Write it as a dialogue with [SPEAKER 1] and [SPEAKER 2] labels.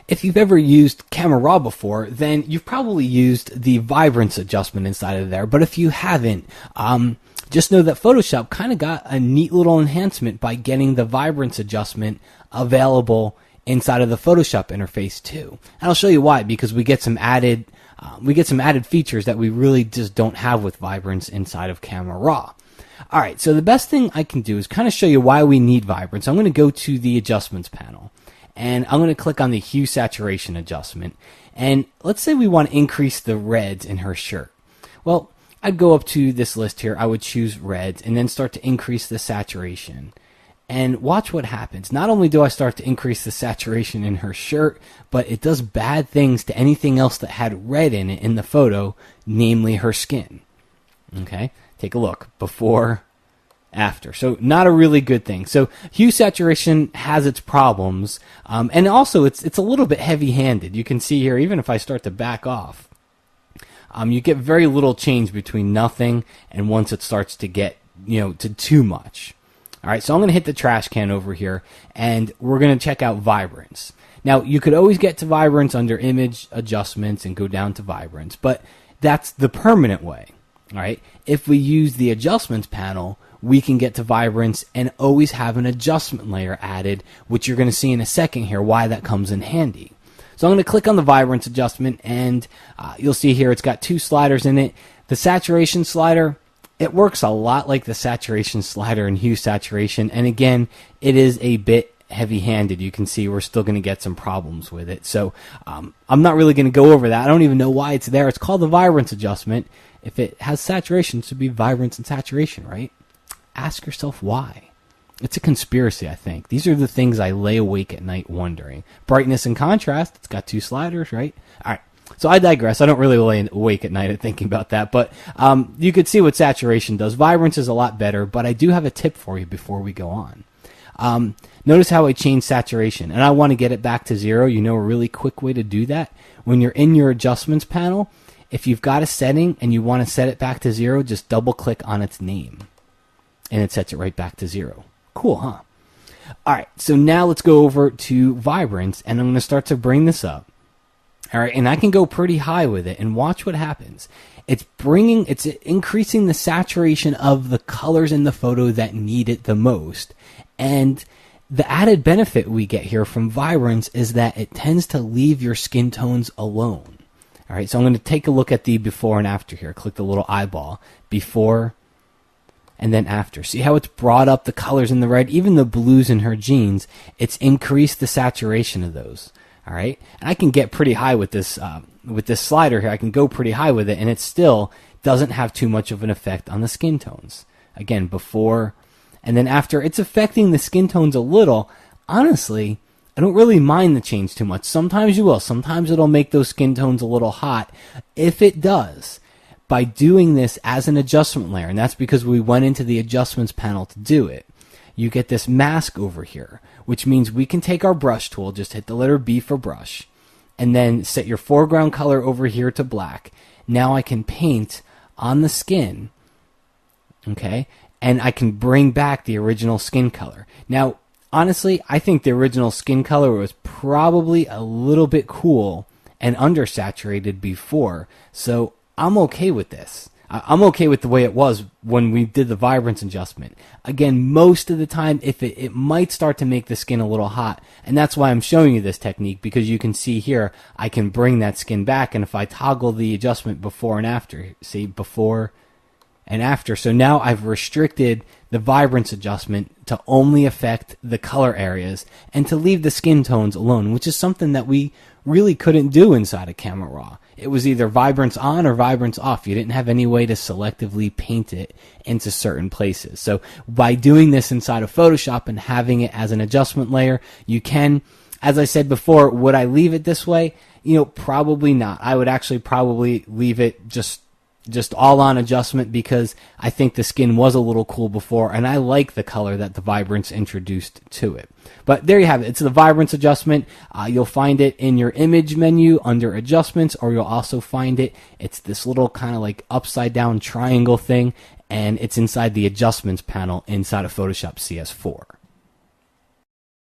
[SPEAKER 1] If you've ever used Camera Raw before, then you've probably used the Vibrance Adjustment inside of there. But if you haven't, just know that Photoshop kind of got a neat little enhancement by getting the Vibrance Adjustment available inside of the Photoshop interface too. And I'll show you why, because we get some added features that we really just don't have with Vibrance inside of Camera Raw. All right, so the best thing I can do is kind of show you why we need Vibrance. I'm going to go to the Adjustments panel, and I'm going to click on the Hue Saturation Adjustment. And let's say we want to increase the reds in her shirt. Well, I'd go up to this list here. I would choose reds and then start to increase the saturation. And watch what happens. Not only do I start to increase the saturation in her shirt, but it does bad things to anything else that had red in it in the photo, namely her skin. Okay, take a look. Before, after. So not a really good thing. So hue saturation has its problems, and also it's a little bit heavy-handed. You can see here, even if I start to back off, you get very little change between nothing and once it starts to get to too much. All right, so I'm going to hit the trash can over here, and we're going to check out Vibrance. Now, you could always get to Vibrance under Image Adjustments and go down to Vibrance, but that's the permanent way. All right, if we use the Adjustments panel, we can get to Vibrance and always have an adjustment layer added, which you're going to see in a second here why that comes in handy. So I'm going to click on the Vibrance Adjustment, and you'll see here it's got two sliders in it. The saturation slider, it works a lot like the saturation slider in hue saturation, and again, it is a bit heavy-handed. You can see we're still going to get some problems with it. So I'm not really going to go over that. I don't even know why it's there. It's called the Vibrance Adjustment. If it has saturation, it should be Vibrance and Saturation, right? Ask yourself why. It's a conspiracy, I think. These are the things I lay awake at night wondering. Brightness and contrast, it's got two sliders, right? All right. So I digress. I don't really lay awake at night thinking about that, but you could see what saturation does. Vibrance is a lot better, but I do have a tip for you before we go on. Notice how I changed saturation, and I want to get it back to 0. You know a really quick way to do that? When you're in your Adjustments panel, if you've got a setting and you want to set it back to 0, just double-click on its name, and it sets it right back to 0. Cool, huh? All right, so now let's go over to Vibrance, and I'm going to start to bring this up. All right, and I can go pretty high with it, and watch what happens. It's increasing the saturation of the colors in the photo that need it the most. And the added benefit we get here from Vibrance is that it tends to leave your skin tones alone. All right, so I'm going to take a look at the before and after here. Click the little eyeball. Before and then after. See how it's brought up the colors in the red, even the blues in her jeans. It's increased the saturation of those. All right, and I can get pretty high with this slider here. I can go pretty high with it, and it still doesn't have too much of an effect on the skin tones. Again, before and then after, it's affecting the skin tones a little. Honestly, I don't really mind the change too much. Sometimes you will. Sometimes it'll make those skin tones a little hot. If it does, by doing this as an adjustment layer, and that's because we went into the Adjustments panel to do it, you get this mask over here, which means we can take our brush tool, just hit the letter B for brush, and then set your foreground color over here to black. Now I can paint on the skin, okay, and I can bring back the original skin color. Now, honestly, I think the original skin color was probably a little bit cool and undersaturated before, so I'm okay with this. I'm okay with the way it was when we did the Vibrance Adjustment. Again, most of the time, if it might start to make the skin a little hot, and that's why I'm showing you this technique, because you can see here, I can bring that skin back, and if I toggle the adjustment before and after, see, before and after, so now I've restricted the Vibrance Adjustment to only affect the color areas and to leave the skin tones alone, which is something that we really couldn't do inside of Camera Raw. It was either Vibrance on or Vibrance off. You didn't have any way to selectively paint it into certain places. So by doing this inside of Photoshop and having it as an adjustment layer, you can, as I said before, would I leave it this way? Probably not. I would actually probably leave it just all on adjustment, because I think the skin was a little cool before, and I like the color that the Vibrance introduced to it. But there you have it. It's the Vibrance Adjustment. You'll find it in your image menu under Adjustments, or you'll also find it's this little kind of like upside down triangle thing, and it's inside the Adjustments panel inside of Photoshop CS4.